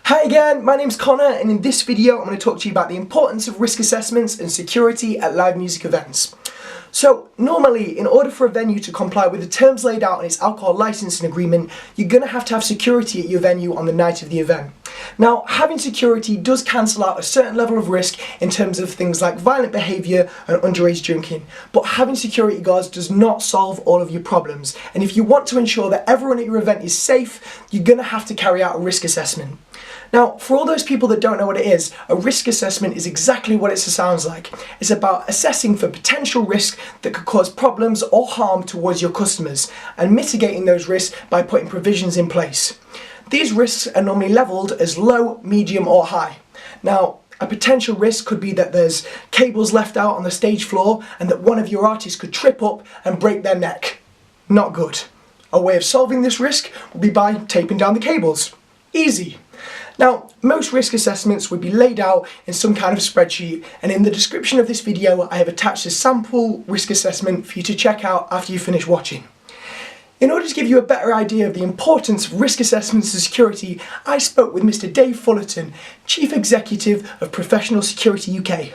Hi again, my name's Connor, and in this video I'm going to talk to you about the importance of risk assessments and security at live music events. So normally, in order for a venue to comply with the terms laid out in its alcohol licensing agreement, you're going to have security at your venue on the night of the event. Now, having security does cancel out a certain level of risk in terms of things like violent behaviour and underage drinking, but having security guards does not solve all of your problems, and if you want to ensure that everyone at your event is safe, you're going to have to carry out a risk assessment. Now, for all those people that don't know what it is, a risk assessment is exactly what it sounds like. It's about assessing for potential risk that could cause problems or harm towards your customers and mitigating those risks by putting provisions in place. These risks are normally levelled as low, medium or high. Now, a potential risk could be that there's cables left out on the stage floor and that one of your artists could trip up and break their neck. Not good. A way of solving this risk would be by taping down the cables. Easy. Now, most risk assessments would be laid out in some kind of spreadsheet, and in the description of this video I have attached a sample risk assessment for you to check out after you finish watching. In order to give you a better idea of the importance of risk assessments and security, I spoke with Mr. Dave Fullerton, Chief Executive of Professional Security UK.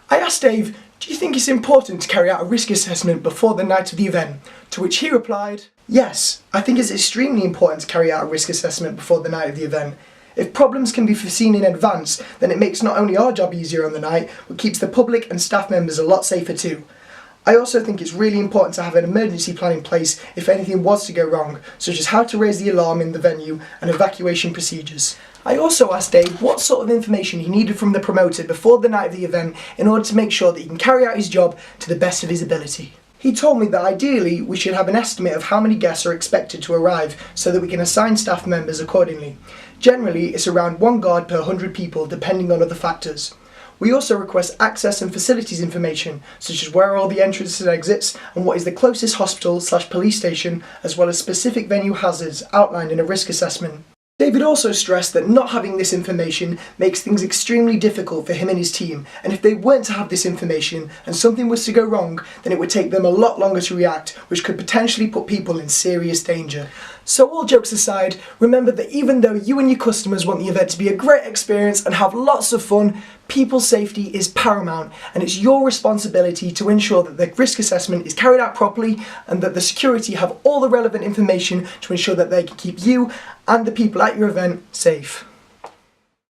I asked Dave, do you think it's important to carry out a risk assessment before the night of the event? To which he replied, yes, I think it's extremely important to carry out a risk assessment before the night of the event. If problems can be foreseen in advance, then it makes not only our job easier on the night, but keeps the public and staff members a lot safer too. I also think it's really important to have an emergency plan in place if anything was to go wrong, such as how to raise the alarm in the venue and evacuation procedures. I also asked Dave what sort of information he needed from the promoter before the night of the event in order to make sure that he can carry out his job to the best of his ability. He told me that ideally we should have an estimate of how many guests are expected to arrive so that we can assign staff members accordingly. Generally, it's around 1 guard per 100 people depending on other factors. We also request access and facilities information, such as where are all the entrances and exits and what is the closest hospital/police station, as well as specific venue hazards outlined in a risk assessment. David also stressed that not having this information makes things extremely difficult for him and his team, and if they weren't to have this information and something was to go wrong, then it would take them a lot longer to react, which could potentially put people in serious danger. So all jokes aside, remember that even though you and your customers want the event to be a great experience and have lots of fun, people's safety is paramount, and it's your responsibility to ensure that the risk assessment is carried out properly and that the security have all the relevant information to ensure that they can keep you and the people at your event safe.